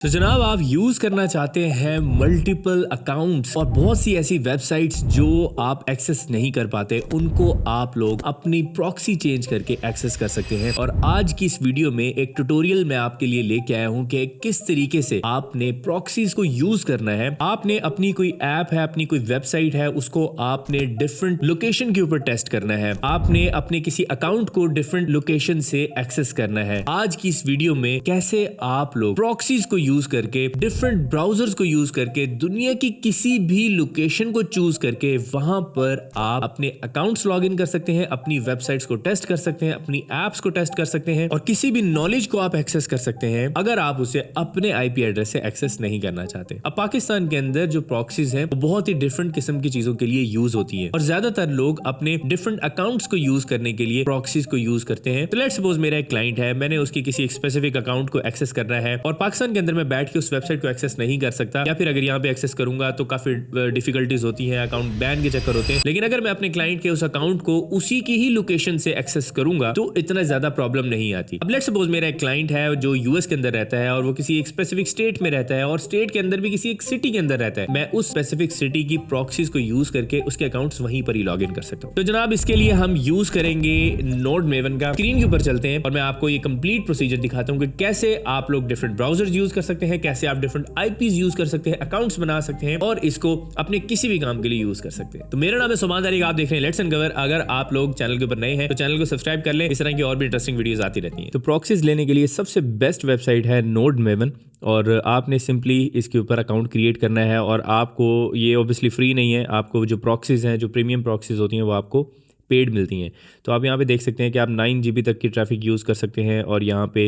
तो जनाब आप यूज करना चाहते हैं मल्टीपल अकाउंट्स और बहुत सी ऐसी वेबसाइट्स जो आप एक्सेस नहीं कर पाते, उनको आप लोग अपनी प्रॉक्सी चेंज करके एक्सेस कर सकते हैं। और आज की इस वीडियो में एक ट्यूटोरियल मैं आपके लिए लेके आया हूं कि किस तरीके से आपने प्रॉक्सीज को यूज करना है। आपने अपनी कोई ऐप है, अपनी कोई वेबसाइट है, उसको आपने डिफरेंट लोकेशन के ऊपर टेस्ट करना है। आपने अपने किसी अकाउंट को डिफरेंट लोकेशन से एक्सेस करना है। आज की इस वीडियो में कैसे आप लोग प्रॉक्सीज को यूज करके, डिफरेंट ब्राउजर्स को यूज करके, दुनिया की किसी भी लोकेशन को चूज करके वहां पर आप अपने अकाउंट्स लॉग इन कर सकते हैं, अपनी वेबसाइट्स को टेस्ट कर सकते हैं, अपनी एप्स को टेस्ट कर सकते हैं और किसी भी नॉलेज को आप एक्सेस कर सकते हैं अगर आप उसे अपने आईपी एड्रेस से एक्सेस नहीं करना चाहते। अब पाकिस्तान के अंदर जो प्रॉक्सीज हैं वो बहुत ही डिफरेंट किस्म की चीजों के लिए यूज होती है और ज्यादातर लोग अपने डिफरेंट अकाउंट्स को यूज करने के लिए प्रॉक्सीज को यूज करते हैं। तो लेट्स सपोज मेरा एक क्लाइंट है, मैंने उसकी किसी एक स्पेसिफिक अकाउंट को एक्सेस करना है और पाकिस्तान के अंदर मैं बैठ के उस वेबसाइट को एक्सेस नहीं कर सकता, या फिर अगर यहाँ पे एक्सेस करूंगा तो काफी डिफिकल्टीज होती है, अकाउंट बैन के चक्कर होते हैं। लेकिन अगर मैं अपने क्लाइंट के उस अकाउंट को उसी की ही लोकेशन से एक्सेस करूंगा तो इतना ज्यादा प्रॉब्लम नहीं आती। अब लेट्स सपोज मेरा एक क्लाइंट है जो यूएस के अंदर रहता है और वो किसी एक स्पेसिफिक स्टेट में रहता है और स्टेट के अंदर भी किसी एक सिटी के अंदर रहता है। मैं उस स्पेसिफिक सिटी की प्रॉक्सीज को यूज करके उसके अकाउंट्स वहीं पर ही लॉग इन कर सकता हूँ। तो जनाब इसके लिए हम यूज करेंगे नोड मेवन का। स्क्रीन के ऊपर चलते हैं और मैं आपको ये कंप्लीट प्रोसीजर दिखाता हूँ कि कैसे आप लोग डिफरेंट ब्राउजर्स यूज कर सकते हैं, कैसे आप डिफरेंट आईपीज यूज कर सकते हैं, अकाउंट्स बना सकते हैं और इसको अपने किसी भी काम के लिए यूज कर सकते हैं। तो मेरा नाम है सुमान तारिक, आप देख रहे हैं लेट्स अनकवर। अगर आप लोग चैनल के ऊपर नए हैं तो चैनल को सब्सक्राइब कर लें, इस तरह की और भी इंटरेस्टिंग वीडियोस आती रहती हैं। तो प्रॉक्सीज लेने के लिए सबसे बेस्ट वेबसाइट है नोड मेवन और आपने सिंपली इसके ऊपर अकाउंट क्रिएट करना है और आपको ये ऑब्वियसली फ्री नहीं है, आपको जो प्रॉक्सीज हैं, जो प्रीमियम प्रॉक्सीज होती हैं वो आपको पेड मिलती हैं। तो आप यहाँ पे देख सकते हैं कि आप 9 GB तक की ट्रैफिक यूज़ कर सकते हैं और यहाँ पे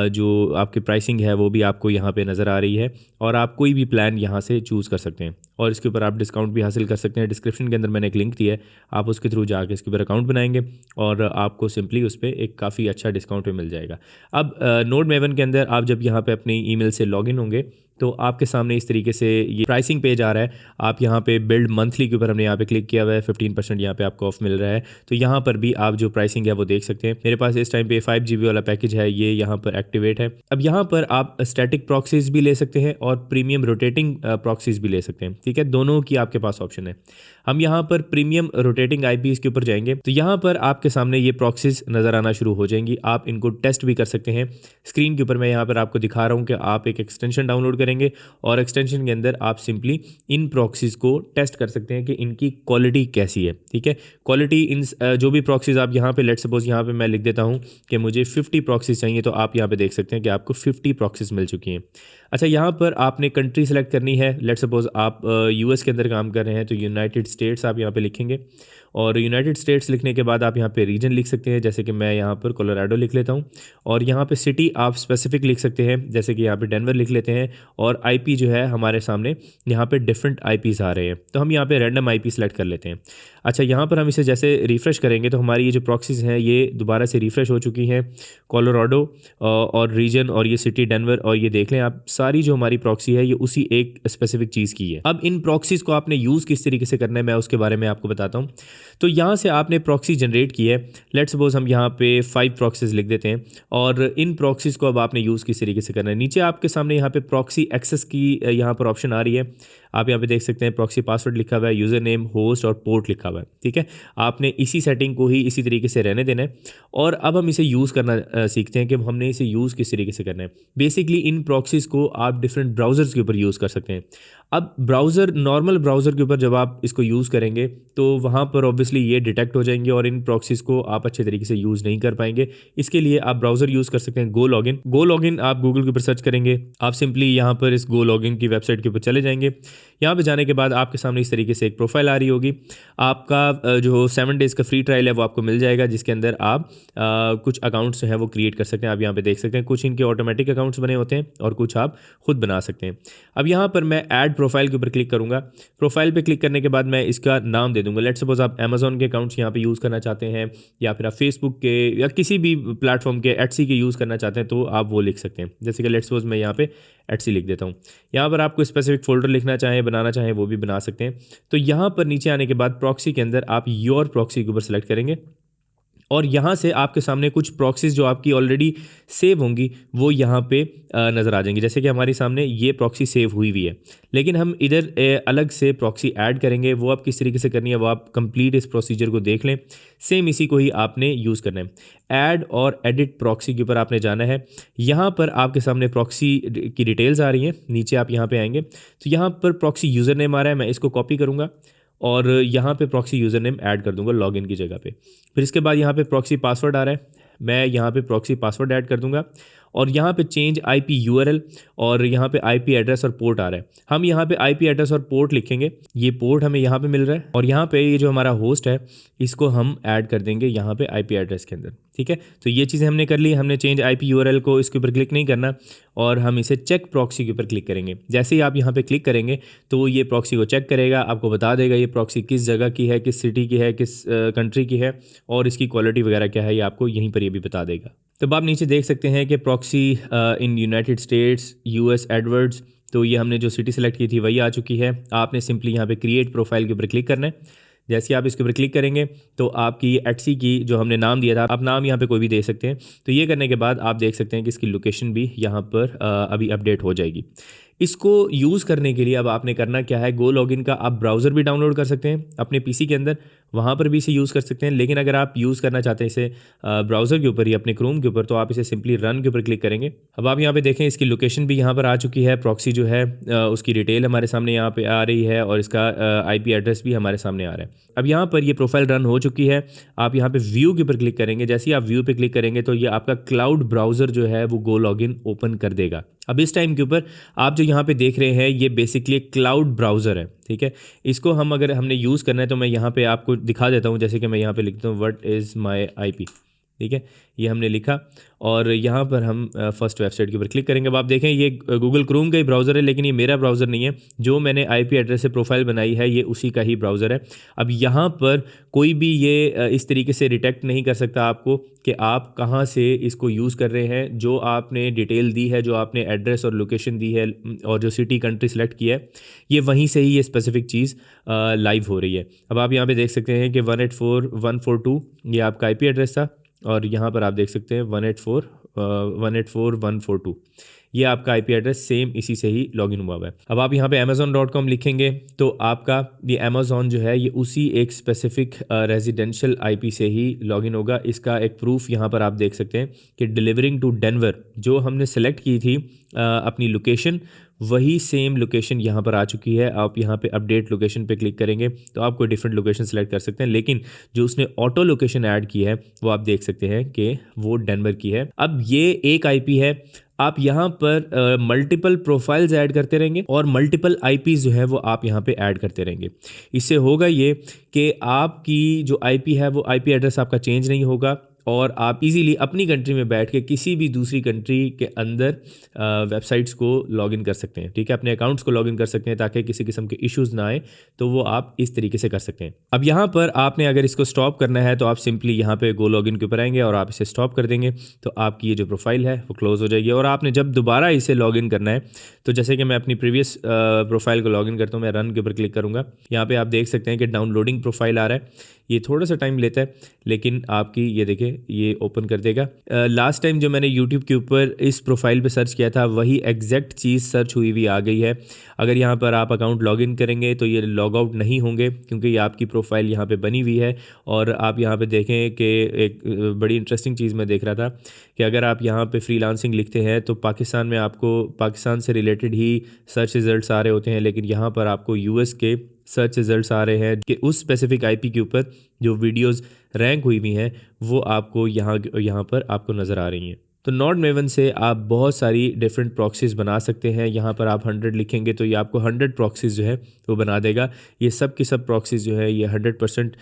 जो आपकी प्राइसिंग है वो भी आपको यहाँ पे नज़र आ रही है और आप कोई भी प्लान यहाँ से चूज़ कर सकते हैं और इसके ऊपर आप डिस्काउंट भी हासिल कर सकते हैं। डिस्क्रिप्शन के अंदर मैंने एक लिंक दिया है, आप उसके थ्रू जाके इसके ऊपर अकाउंट बनाएंगे और आपको सिंपली उस पर एक काफ़ी अच्छा डिस्काउंट भी मिल जाएगा। अब नोड मेवन के अंदर आप जब यहाँ पे अपनी ईमेल से लॉगिन होंगे तो आपके सामने इस तरीके से ये प्राइसिंग पेज आ रहा है। आप यहाँ पे बिल्ड मंथली के ऊपर हमने यहाँ पे क्लिक किया हुआ है, 15% यहाँ पे आपको ऑफ मिल रहा है। तो यहाँ पर भी आप जो प्राइसिंग है वो देख सकते हैं। मेरे पास इस टाइम पे 5 GB वाला पैकेज है, ये यहाँ पर एक्टिवेट है। अब यहाँ पर आप स्टैटिक प्रॉक्सीज भी ले सकते हैं और प्रीमियम रोटेटिंग प्रॉक्सीज भी ले सकते हैं, ठीक है, दोनों की आपके पास ऑप्शन है। हम यहाँ पर प्रीमियम रोटेटिंग आईपीज के ऊपर जाएंगे तो यहाँ पर आपके सामने ये प्रॉक्सीज नज़र आना शुरू हो जाएंगी। आप इनको टेस्ट भी कर सकते हैं। स्क्रीन के ऊपर मैं यहाँ पर आपको दिखा रहा हूँ कि आप एक एक्सटेंशन डाउनलोड करेंगे और एक्सटेंशन के अंदर आप सिंपली इन प्रॉक्सीज को टेस्ट कर सकते हैं कि इनकी क्वालिटी कैसी है, ठीक है। क्वालिटी इन जो भी प्रॉक्सीज आप यहाँ पे लेट्स सपोज यहाँ पे मैं लिख देता हूँ कि मुझे 50 प्रॉक्सीज चाहिए, तो आप यहाँ पे देख सकते हैं कि आपको 50 प्रॉक्सीज मिल चुकी हैं। अच्छा, यहाँ पर आपने कंट्री सेलेक्ट करनी है। लेट्स सपोज आप यूएस के अंदर काम कर रहे हैं तो यूनाइटेड स्टेट्स आप यहाँ पे लिखेंगे और यूनाइटेड स्टेट्स लिखने के बाद आप यहाँ पे रीजन लिख सकते हैं, जैसे कि मैं यहाँ पर कोलोराडो लिख लेता हूँ और यहाँ पे सिटी आप स्पेसिफिक लिख सकते हैं, जैसे कि यहाँ पे डेनवर लिख लेते हैं और आईपी जो है हमारे सामने यहाँ पे डिफरेंट आईपीज आ रहे हैं तो हम यहाँ पे रैंडम आईपी सेलेक्ट कर लेते हैं। अच्छा, यहाँ पर हम इसे जैसे रिफ़्रेश करेंगे तो हमारी ये जो प्रॉक्सीज हैं ये दोबारा से रिफ़्रेश हो चुकी हैं, कोलोराडो और रीजन और ये सिटी डेनवर, और ये देख लें आप सारी जो हमारी प्रॉक्सी है ये उसी एक स्पेसिफिक चीज़ की है। अब इन प्रॉक्सीज को आपने यूज़ किस तरीके से करना है मैं उसके बारे में आपको बताता हूँ। तो यहाँ से आपने प्रॉक्सी जनरेट की है। लेट्स सपोज हम यहाँ पे 5 प्रॉक्सीज लिख देते हैं और इन प्रॉक्सीज को अब आपने यूज़ किस तरीके से करना है। नीचे आपके सामने यहाँ पे प्रॉक्सी एक्सेस की यहाँ पर ऑप्शन आ रही है। आप यहाँ पे देख सकते हैं प्रॉक्सी पासवर्ड लिखा हुआ है, यूज़र नेम, होस्ट और पोर्ट लिखा हुआ है, ठीक है। आपने इसी सेटिंग को ही इसी तरीके से रहने देना है और अब हम इसे यूज़ करना सीखते हैं कि हमने इसे यूज़ किस तरीके से करना है। बेसिकली इन प्रॉक्सीज को आप डिफरेंट ब्राउज़र्स के ऊपर यूज़ कर सकते हैं। अब ब्राउज़र, नॉर्मल ब्राउज़र के ऊपर जब आप इसको यूज़ करेंगे तो वहाँ पर ऑब्वियसली ये डिटेक्ट हो जाएंगे और इन प्रॉक्सीज को आप अच्छे तरीके से यूज़ नहीं कर पाएंगे। इसके लिए आप ब्राउज़र यूज़ कर सकते हैं गो लॉगिन। गो लॉगिन आप गूगल के ऊपर सर्च करेंगे, आप सिंपली यहाँ पर इस गो लॉगिन की वेबसाइट के ऊपर चले जाएंगे। यहाँ पे जाने के बाद आपके सामने इस तरीके से एक प्रोफाइल आ रही होगी। आपका जो 7 डेज़ का फ्री ट्रायल है वो आपको मिल जाएगा, जिसके अंदर आप कुछ अकाउंट्स जो हैं वो क्रिएट कर सकते हैं। आप यहाँ पे देख सकते हैं कुछ इनके ऑटोमेटिक अकाउंट्स बने होते हैं और कुछ आप खुद बना सकते हैं। अब यहाँ पर मैं ऐड प्रोफाइल के ऊपर क्लिक करूँगा। प्रोफाइल पे क्लिक करने के बाद मैं इसका नाम दे दूँगा। लेट्स सपोज आप अमेजोन के अकाउंट्स यहाँ पे यूज़ करना चाहते हैं या फिर आप फेसबुक के या किसी भी प्लेटफॉर्म के एटसी के यूज़ करना चाहते हैं तो आप वो लिख सकते हैं। जैसे कि लेट्स सपोज मैं यहाँ पे एटसी लिख देता हूँ। यहाँ पर आपको स्पेसिफिक फोल्डर लिखना चाहें, बनाना चाहें वो भी बना सकते हैं। तो यहाँ पर नीचे आने के बाद प्रॉक्सी के अंदर आप योर प्रॉक्सी के ऊपर सेलेक्ट करेंगे और यहाँ से आपके सामने कुछ प्रॉक्सीज जो आपकी ऑलरेडी सेव होंगी वो यहाँ पे नज़र आ जाएंगी। जैसे कि हमारे सामने ये प्रॉक्सी सेव हुई हुई है, लेकिन हम इधर अलग से प्रॉक्सी ऐड करेंगे। वो आप किस तरीके से करनी है वो आप कंप्लीट इस प्रोसीजर को देख लें। सेम इसी को ही आपने यूज़ करना है। ऐड और एडिट प्रॉक्सी के ऊपर आपने जाना है। यहाँ पर आपके सामने प्रॉक्सी की डिटेल्स आ रही हैं, नीचे आप यहाँ पे आएंगे तो यहाँ पर प्रॉक्सी यूज़र नेम आ रहा है, मैं इसको कॉपी करूँगा और यहाँ पे प्रॉक्सी यूज़र नेम ऐड कर दूंगा लॉगिन की जगह पे। फिर इसके बाद यहाँ पे प्रॉक्सी पासवर्ड आ रहा है, मैं यहाँ पे प्रॉक्सी पासवर्ड ऐड कर दूंगा और यहाँ पे चेंज आईपी यूआरएल और यहाँ पे आईपी एड्रेस और पोर्ट आ रहा है। हम यहाँ पे आईपी एड्रेस और पोर्ट लिखेंगे, ये पोर्ट हमें यहाँ पे मिल रहा है और यहाँ पे ये जो हमारा होस्ट है इसको हम ऐड कर देंगे यहाँ पे आईपी एड्रेस के अंदर। ठीक है, तो ये चीज़ें हमने कर ली। हमने चेंज आईपी यूआरएल को इसके ऊपर क्लिक नहीं करना और हम इसे चेक प्रॉक्सी के ऊपर क्लिक करेंगे। जैसे ही आप यहाँ पे क्लिक करेंगे तो ये प्रॉक्सी को चेक करेगा, आपको बता देगा ये प्रॉक्सी किस जगह की है, किस सिटी की है, किस कंट्री की है और इसकी क्वालिटी वगैरह क्या है, ये आपको यहीं पर ये भी बता देगा। तो आप नीचे देख सकते हैं कि proxy in United States US Edwards, तो ये हमने जो सिटी सेलेक्ट की थी वही आ चुकी है। आपने सिंपली यहाँ पे क्रिएट प्रोफाइल के ऊपर क्लिक करना है। जैसे आप इसके ऊपर क्लिक करेंगे तो आपकी एटसी की जो हमने नाम दिया था, आप नाम यहाँ पे कोई भी दे सकते हैं। तो ये करने के बाद आप देख सकते हैं कि इसकी लोकेशन भी यहाँ पर अभी अपडेट हो जाएगी। इसको यूज़ करने के लिए अब आपने करना क्या है, गो लॉगिन का आप ब्राउज़र भी डाउनलोड कर सकते हैं अपने पीसी के अंदर, वहाँ पर भी इसे यूज़ कर सकते हैं। लेकिन अगर आप यूज़ करना चाहते हैं इसे ब्राउज़र के ऊपर ही अपने क्रोम के ऊपर, तो आप इसे सिंपली रन के ऊपर क्लिक करेंगे। अब आप यहाँ पे देखें इसकी लोकेशन भी यहाँ पर आ चुकी है, प्रॉक्सी जो है उसकी डिटेल हमारे सामने यहाँ पे आ रही है और इसका आईपी एड्रेस भी हमारे सामने आ रहा है। अब यहाँ पर ये प्रोफाइल रन हो चुकी है। आप यहाँ पे व्यू के ऊपर क्लिक करेंगे। जैसे ही आप व्यू पे क्लिक करेंगे तो ये आपका क्लाउड ब्राउज़र जो है वो गो लॉगिन ओपन कर देगा। अब इस टाइम के ऊपर आप जो यहाँ पे देख रहे हैं ये बेसिकली क्लाउड ब्राउज़र है। ठीक है, इसको हम अगर हमने यूज़ करना है तो मैं यहाँ पे आपको दिखा देता हूँ। जैसे कि मैं यहाँ पे लिखता हूँ व्हाट इज़ माय आईपी। ठीक है, ये हमने लिखा और यहाँ पर हम फर्स्ट वेबसाइट के ऊपर क्लिक करेंगे। अब आप देखें ये गूगल क्रोम का ही ब्राउज़र है, लेकिन ये मेरा ब्राउज़र नहीं है। जो मैंने आईपी एड्रेस से प्रोफाइल बनाई है ये उसी का ही ब्राउज़र है। अब यहाँ पर कोई भी ये इस तरीके से डिटेक्ट नहीं कर सकता आपको कि आप कहाँ से इसको यूज़ कर रहे हैं। जो आपने डिटेल दी है, जो आपने एड्रेस और लोकेशन दी है और जो सिटी कंट्री सेलेक्ट किया है, ये वहीं से ही ये स्पेसिफिक चीज़ लाइव हो रही है। अब आप यहाँ पे देख सकते हैं कि 184.142 ये आपका आईपी एड्रेस था और यहाँ पर आप देख सकते हैं 184.142 ये आपका आईपी एड्रेस सेम इसी से ही लॉगिन हुआ है। अब आप यहाँ पे amazon.com लिखेंगे तो आपका ये अमेज़ॉन जो है ये उसी एक स्पेसिफिक रेजिडेंशियल आईपी से ही लॉगिन होगा। इसका एक प्रूफ यहाँ पर आप देख सकते हैं कि डिलीवरिंग टू डेनवर जो हमने सेलेक्ट की थी अपनी लोकेशन, वही सेम लोकेशन यहाँ पर आ चुकी है। आप यहाँ पे अपडेट लोकेशन पे क्लिक करेंगे तो आप कोई डिफरेंट लोकेशन सेलेक्ट कर सकते हैं, लेकिन जो उसने ऑटो लोकेशन ऐड की है वो आप देख सकते हैं कि वो डेनवर की है। अब ये एक आईपी है, आप यहाँ पर मल्टीपल प्रोफाइल्स ऐड करते रहेंगे और मल्टीपल आईपीज़ जो है वो आप यहाँ पे ऐड करते रहेंगे। इससे होगा ये कि आपकी जो आईपी है वो आईपी एड्रेस आपका चेंज नहीं होगा और आप इजीली अपनी कंट्री में बैठ के किसी भी दूसरी कंट्री के अंदर वेबसाइट्स को लॉगिन कर सकते हैं। ठीक है, अपने अकाउंट्स को लॉगिन कर सकते हैं ताकि किसी किस्म के इश्यूज़ ना आए, तो वो आप इस तरीके से कर सकते हैं। अब यहाँ पर आपने अगर इसको स्टॉप करना है तो आप सिंपली यहाँ पे गो लॉगिन के ऊपर आएंगे और आप इसे स्टॉप कर देंगे तो आपकी ये जो प्रोफाइल है वो क्लोज़ हो जाएगी। और आपने जब दोबारा इसे लॉगिन करना है तो जैसे कि मैं अपनी प्रीवियस प्रोफाइल को लॉगिन करता हूँ, मैं रन के ऊपर क्लिक करूँगा। यहाँ पर आप देख सकते हैं कि डाउनलोडिंग प्रोफाइल आ रहा है। ये थोड़ा सा टाइम लेता है लेकिन आपकी ये देखिए ये ओपन कर देगा। लास्ट टाइम जो मैंने यूट्यूब के ऊपर इस प्रोफाइल पे सर्च किया था वही एग्जैक्ट चीज़ सर्च हुई हुई आ गई है। अगर यहाँ पर आप अकाउंट लॉगिन करेंगे तो ये लॉग आउट नहीं होंगे क्योंकि ये आपकी प्रोफाइल यहाँ पे बनी हुई है। और आप यहाँ पे देखें कि एक बड़ी इंटरेस्टिंग चीज़ मैं देख रहा था कि अगर आप यहाँ पे फ्रीलांसिंग लिखते हैं तो पाकिस्तान में आपको पाकिस्तान से रिलेटेड ही सर्च रिजल्ट्स आ रहे होते हैं, लेकिन यहाँ पर आपको यूएस के सर्च रिजल्ट्स आ रहे हैं कि उस स्पेसिफिक आईपी के ऊपर जो वीडियोस रैंक हुई हुई हैं वो आपको यहाँ पर आपको नज़र आ रही हैं। तो नॉड मेवन से आप बहुत सारी डिफरेंट प्रॉक्सीज़ बना सकते हैं। यहाँ पर आप 100 लिखेंगे तो ये आपको 100 प्रॉक्सीज़ जो है वो बना देगा। ये सब की सब प्रॉक्सीज़ जो है ये 100%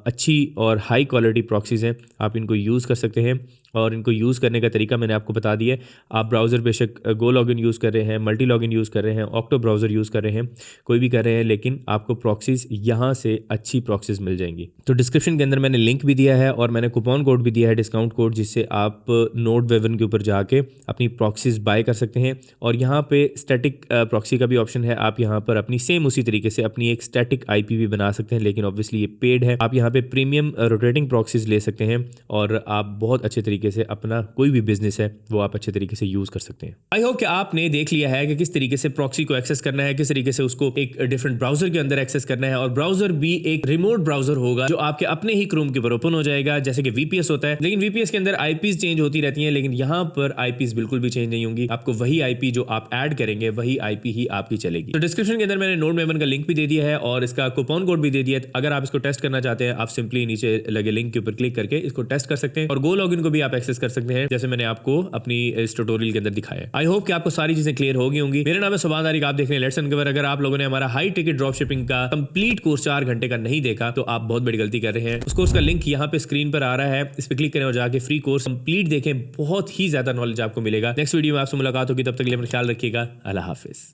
अच्छी और हाई क्वालिटी प्रॉक्सीज़ हैं, आप इनको यूज़ कर सकते हैं। और इनको यूज़ करने का तरीका मैंने आपको बता दिया है। आप ब्राउज़र बेशक गो लॉगिन यूज़ कर रहे हैं, मल्टी लॉगिन यूज़ कर रहे हैं, ऑक्टो ब्राउज़र यूज़ कर रहे हैं, कोई भी कर रहे हैं, लेकिन आपको प्रॉक्सीज़ यहाँ से अच्छी प्रॉक्सीज़ मिल जाएंगी। तो डिस्क्रिप्शन के अंदर मैंने लिंक भी दिया है और मैंने कूपन कोड भी दिया है, डिस्काउंट कोड, जिससे आप Node-11 के ऊपर जाके अपनी प्रॉक्सीज़ बाय कर सकते हैं। और यहाँ पे स्टैटिक प्रॉक्सी का भी ऑप्शन है। आप यहाँ पर अपनी सेम उसी तरीके से अपनी एक स्टैटिक IP भी बना सकते हैं, लेकिन ऑब्वियसली ये पेड है। आप यहाँ पे प्रीमियम रोटेटिंग प्रॉक्सीज़ ले सकते हैं और आप बहुत अच्छे तरीके से अपना कोई भी बिजनेस है वो आप अच्छे तरीके से यूज़ कर सकते हैं। आई होप कि आपने देख लिया है कि किस तरीके से प्रॉक्सी को एक्सेस करना है, किस तरीके से उसको एक डिफरेंट ब्राउज़र के अंदर एक्सेस करना है। और ब्राउज़र भी एक रिमोट ब्राउज़र होगा जो आपके अपने ही क्रोम के ऊपर ओपन हो जाएगा, जैसे कि VPS होता है। लेकिन VPS के अंदर IPs चेंज होती रहती हैं, लेकिन यहाँ पर IPs बिल्कुल भी चेंज नहीं होंगी। आपको वही IP जो आप ऐड करेंगे वही IP ही आपकी चलेगी। तो डिस्क्रिप्शन के अंदर मैंने Node-11 का लिंक भी दे दिया है और इसका कूपन कोड भी दे दिया है। अगर आप इसको टेस्ट करना चाहते हैं, आप सिंपली नीचे लगे लिंक के ऊपर क्लिक करके इसको टेस्ट कर सकते हैं और गो लॉगिन को भी आप एक्सेस कर सकते हैं, जैसे मैंने आपको अपनी इस ट्यूटोरियल के अंदर दिखाया। आई होप कि आपको सारी चीजें क्लियर हो गई होंगी। मेरा नाम है सुभान तारिक, आप देख रहे हैं लेट्स अनकवर। अगर आप लोगों ने हमारा हाई टिकट ड्रॉप शिपिंग का कंप्लीट कोर्स 4 घंटे का नहीं देखा तो आप बहुत बड़ी गलती कर रहे हैं। उस कोर्स का लिंक यहाँ पे स्क्रीन पर आ रहा है, इस पे क्लिक करें और जाके फ्री कोर्स कंप्लीट देखें। बहुत ही ज्यादा नॉलेज आपको मिलेगा। नेक्स्ट वीडियो में आपसे मुलाकात होगी, तब तक के लिए अपना ख्याल रखिएगा। अल्लाह हाफिज।